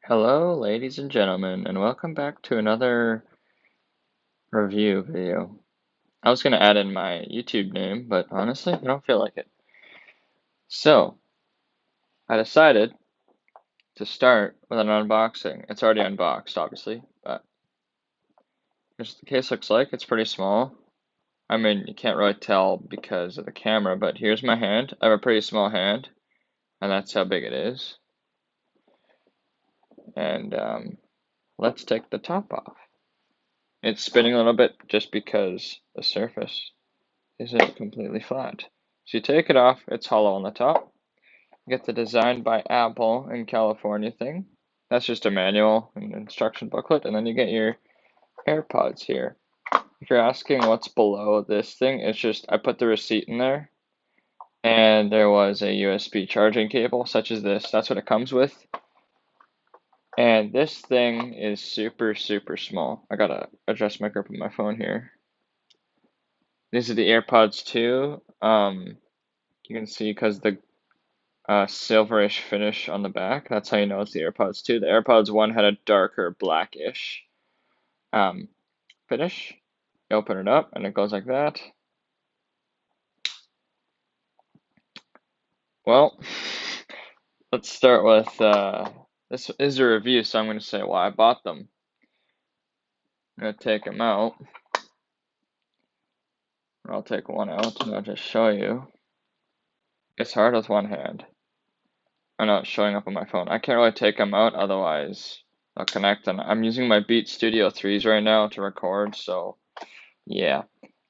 Hello, ladies and gentlemen, and welcome back to another review video. I was going to add in my YouTube name, but honestly, I don't feel like it. So, I decided to start with an unboxing. It's already unboxed, obviously, but here's what the case looks like. It's pretty small. I mean, you can't really tell because of the camera, but here's my hand. I have a pretty small hand, and that's how big it is. And let's take the top off. It's spinning a little bit just because the surface isn't completely flat. So you take it off, it's hollow on the top. You get the Designed by Apple in California thing. That's just a manual and instruction booklet, and then you get your AirPods here. If you're asking what's below this thing, it's just I put the receipt in there, and there was a USB charging cable, such as this. That's what it comes with. And this thing is super, super small. I gotta adjust my grip on my phone here. These are the AirPods 2. You can see because the silverish finish on the back. That's how you know it's the AirPods 2. The AirPods 1 had a darker blackish finish. You open it up and it goes like that. Well, let's start with this is a review, so I'm going to say why I bought them. I'm going to take them out. I'll take one out and I'll just show you. It's hard with one hand. I know it's showing up on my phone. I can't really take them out, otherwise I'll connect them. I'm using my Beat Studio 3s right now to record, so yeah.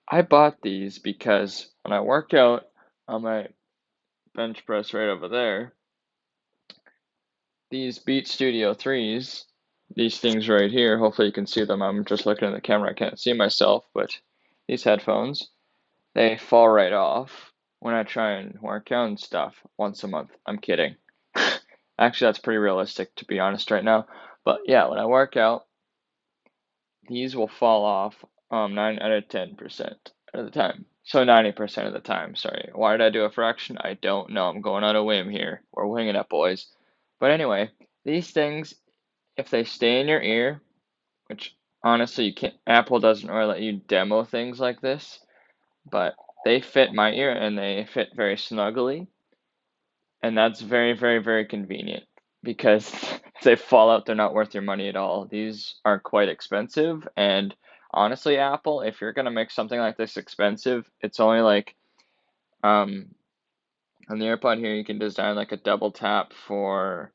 I bought these because when I work out on my bench press right over there, these Beat Studio 3s, these things right here, hopefully you can see them. I'm just looking at the camera, I can't see myself, but these headphones, they fall right off when I try and work out and stuff once a month. I'm kidding. Actually, that's pretty realistic to be honest right now. But yeah, when I work out, these will fall off 9 out of 10% of the time. So 90% of the time, sorry. Why did I do a fraction? I don't know. I'm going on a whim here. We're winging it, boys. But anyway, these things, if they stay in your ear, which honestly you can't, Apple doesn't really let you demo things like this, but they fit my ear and they fit very snugly. And that's very, very, very convenient because if they fall out, they're not worth your money at all. These are quite expensive, and honestly, Apple, if you're gonna make something like this expensive, it's only like on the AirPod here, you can design like a double tap for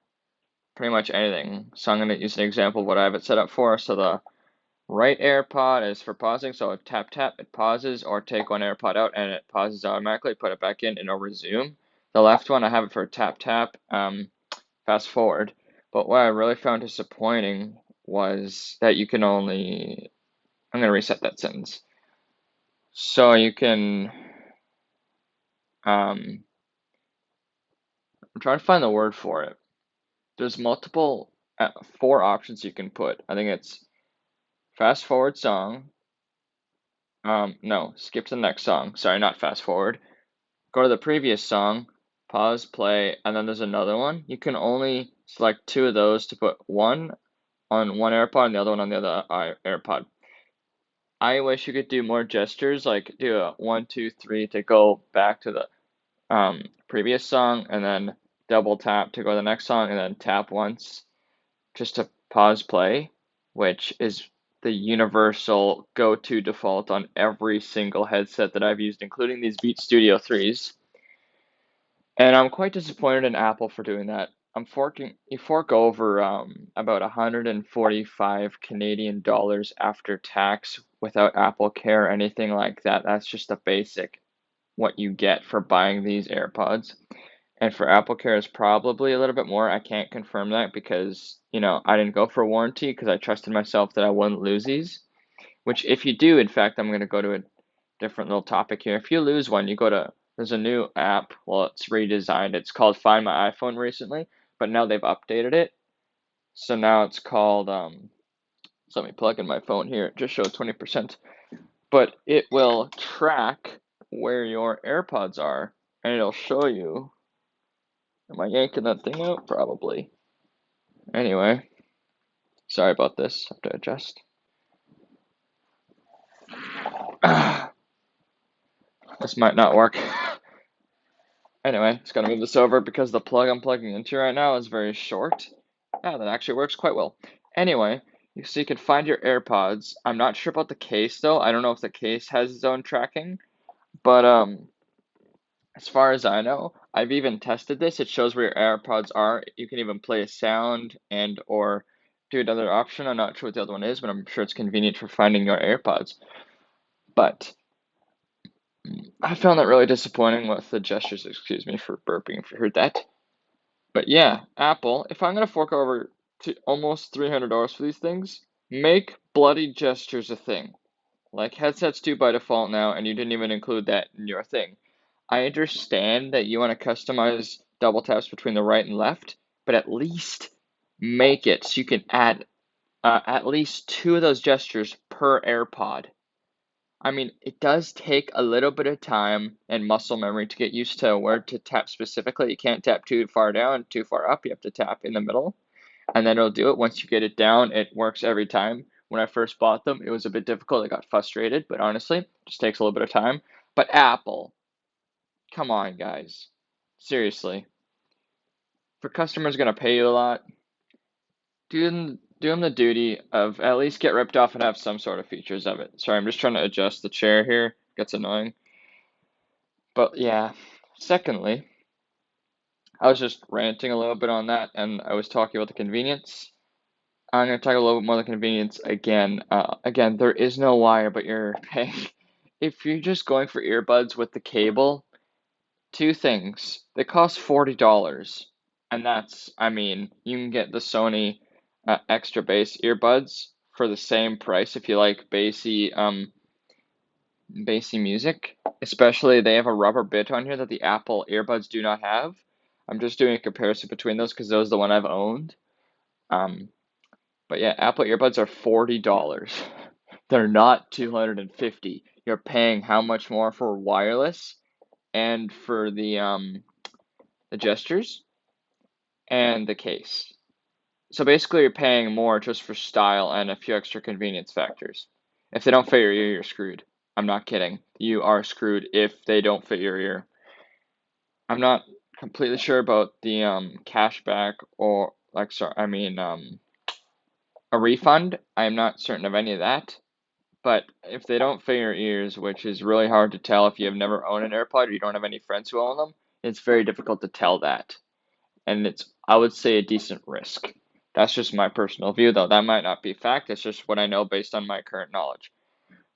pretty much anything. So I'm gonna use an example of what I have it set up for. So the right AirPod is for pausing, so tap tap, it pauses, or take one AirPod out and it pauses automatically, put it back in and it'll resume. The left one I have it for tap tap, fast forward. But what I really found disappointing was that you can only, I'm going to reset that sentence. So you can, I'm trying to find the word for it. There's multiple, 4 options you can put. I think it's fast forward song. No, skip to the next song. Sorry, not fast forward. Go to the previous song, pause, play, and then there's another one. You can only select 2 of those to put one on one AirPod and the other one on the other AirPod. I wish you could do more gestures, like do a 1, 2, 3 to go back to the previous song, and then double tap to go to the next song, and then tap once just to pause play, which is the universal go-to default on every single headset that I've used, including these Beat Studio 3s. And I'm quite disappointed in Apple for doing that. You fork over about 145 Canadian dollars after tax without Apple Care or anything like that. That's just the basic what you get for buying these AirPods. And for Apple Care is probably a little bit more. I can't confirm that because, I didn't go for a warranty because I trusted myself that I wouldn't lose these. Which if you do, in fact, I'm going to go to a different little topic here. If you lose one, there's a new app. Well, it's redesigned. It's called Find My iPhone recently, but now they've updated it. So now it's called, so let me plug in my phone here. It just showed 20%. But it will track where your AirPods are, and it'll show you. Am I yanking that thing out? Probably. Anyway, Sorry about this. Have to adjust. This might not work. Anyway, just gotta move this over because the plug I'm plugging into right now is very short. Yeah, that actually works quite well. Anyway, so you can find your AirPods. I'm not sure about the case though. I don't know if the case has its own tracking, but as far as I know, I've even tested this. It shows where your AirPods are. You can even play a sound and or do another option. I'm not sure what the other one is, but I'm sure it's convenient for finding your AirPods. But I found that really disappointing with the gestures. Excuse me for burping if you heard that. But yeah, Apple, if I'm gonna fork over to almost $300 for these things, make bloody gestures a thing. Like headsets do by default now, and you didn't even include that in your thing. I understand that you want to customize double taps between the right and left, but at least make it so you can add at least two of those gestures per AirPod. I mean, it does take a little bit of time and muscle memory to get used to where to tap specifically. You can't tap too far down, too far up. You have to tap in the middle, and then it'll do it. Once you get it down, it works every time. When I first bought them, it was a bit difficult. I got frustrated, but honestly, it just takes a little bit of time. But Apple, come on, guys. Seriously. For customers going to pay you a lot, do them the duty of at least get ripped off and have some sort of features of it. Sorry, I'm just trying to adjust the chair here. It gets annoying. But yeah. Secondly, I was just ranting a little bit on that, and I was talking about the convenience. I'm going to talk a little bit more about the convenience again. Again, there is no wire, but you're paying. If you're just going for earbuds with the cable, two things. They cost $40, and that's, I mean, you can get the Sony extra bass earbuds for the same price if you like bassy music. Especially, they have a rubber bit on here that the Apple earbuds do not have. I'm just doing a comparison between those because those are the one I've owned. Um, but yeah, Apple earbuds are $40. They're not 250. You're paying how much more for wireless and for the gestures and the case. So basically you're paying more just for style and a few extra convenience factors. If they don't fit your ear, you're screwed. I'm not kidding. You are screwed if they don't fit your ear. I'm not completely sure about the cashback or like sorry, I mean a refund. I'm not certain of any of that. But if they don't fit your ears, which is really hard to tell if you have never owned an AirPod or you don't have any friends who own them, it's very difficult to tell that. And it's, I would say, a decent risk. That's just my personal view, though. That might not be fact. It's just what I know based on my current knowledge.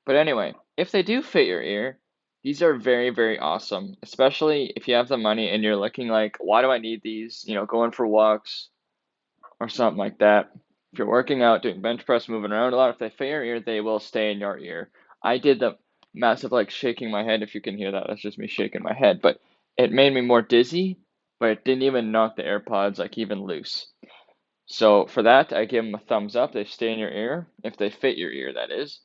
But anyway, if they do fit your ear, these are very, very awesome, especially if you have the money and you're looking like, why do I need these? You know, going for walks or something like that. If you're working out, doing bench press, moving around a lot, if they fit your ear, they will stay in your ear. I did the massive like shaking my head. If you can hear that, that's just me shaking my head. But it made me more dizzy, but it didn't even knock the AirPods like even loose. So for that, I give them a thumbs up. They stay in your ear if they fit your ear, that is.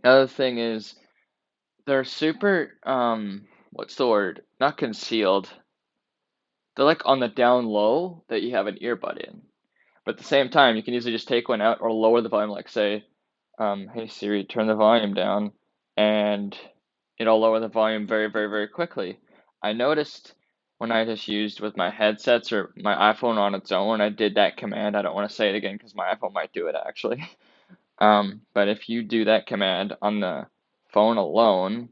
Another thing is they're super what's the word? Not concealed. They're like on the down low that you have an earbud in. But at the same time, you can easily just take one out or lower the volume, like say, hey Siri, turn the volume down, and it'll lower the volume very, very, very quickly. I noticed when I just used with my headsets or my iPhone on its own, I did that command. I don't want to say it again because my iPhone might do it actually. But if you do that command on the phone alone,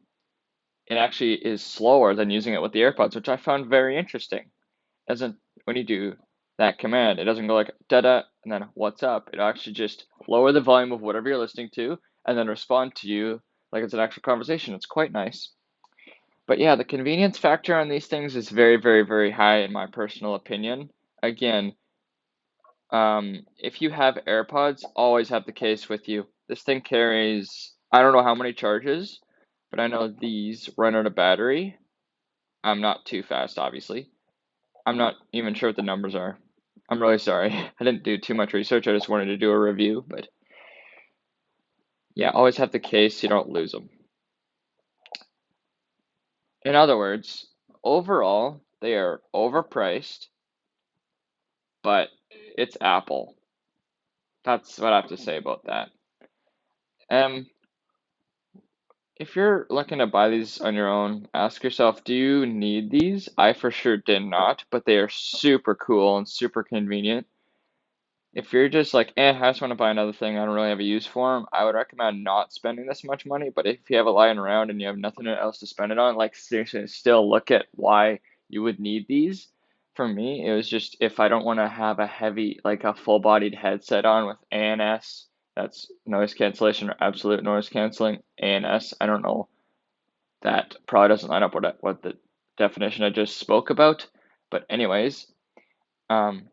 it actually is slower than using it with the AirPods, which I found very interesting. Doesn't when you do that command, it doesn't go like da da and then what's up. It actually just lower the volume of whatever you're listening to and then respond to you like it's an actual conversation. It's quite nice. But yeah, the convenience factor on these things is very, very, very high in my personal opinion. Again, if you have AirPods, always have the case with you. This thing carries, I don't know how many charges, but I know these run out of battery. I'm not too fast, obviously. I'm not even sure what the numbers are. I'm really sorry. I didn't do too much research. I just wanted to do a review, but yeah, always have the case so you don't lose them. In other words, overall, they are overpriced, but it's Apple. That's what I have to say about that. Um, if you're looking to buy these on your own, ask yourself, do you need these? I for sure did not, but they are super cool and super convenient. If you're just like, I just want to buy another thing, I don't really have a use for them, I would recommend not spending this much money. But if you have it lying around and you have nothing else to spend it on, like seriously, still look at why you would need these. For me, it was just if I don't want to have a heavy, like a full-bodied headset on with ANS, that's noise cancellation or absolute noise canceling. ANS, I don't know, that probably doesn't line up with what the definition I just spoke about. But anyways,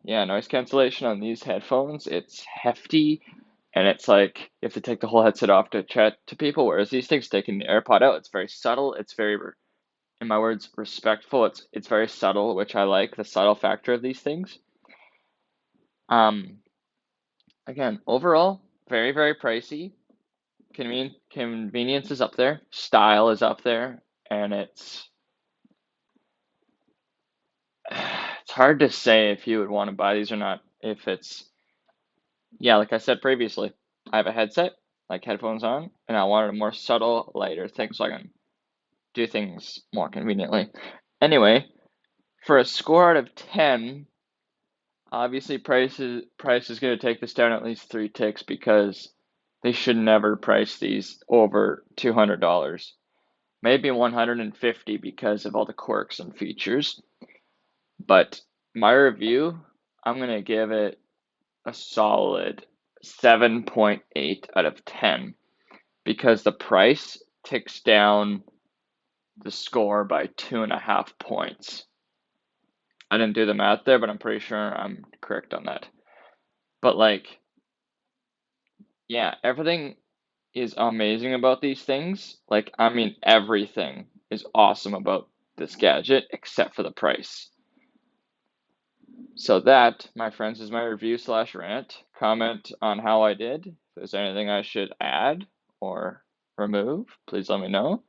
yeah, noise cancellation on these headphones, it's hefty and it's like you have to take the whole headset off to chat to people, whereas these things taking the AirPod out, it's very subtle, it's very, in my words, respectful. It's very subtle, which I like, the subtle factor of these things. Um, Again, overall, very, very pricey. Convenience is up there, style is up there, and it's hard to say if you would want to buy these or not. If it's, yeah, like I said previously, I have a headset, like headphones on, and I wanted a more subtle, lighter thing so I can do things more conveniently. Anyway, for a score out of 10, obviously price is going to take this down at least 3 ticks because they should never price these over $200. Maybe 150 because of all the quirks and features. But my review, I'm going to give it a solid 7.8 out of 10 because the price ticks down the score by 2.5 points. I didn't do the math there, but I'm pretty sure I'm correct on that. But like, yeah, everything is amazing about these things. Like, I mean, everything is awesome about this gadget except for the price. So that, my friends, is my review slash rant. Comment on how I did. If there's anything I should add or remove, please let me know.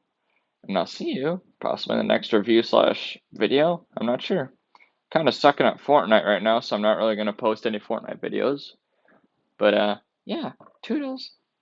And I'll see you possibly in the next review slash video. I'm not sure. Kind of sucking at Fortnite right now, so I'm not really going to post any Fortnite videos. But yeah, toodles.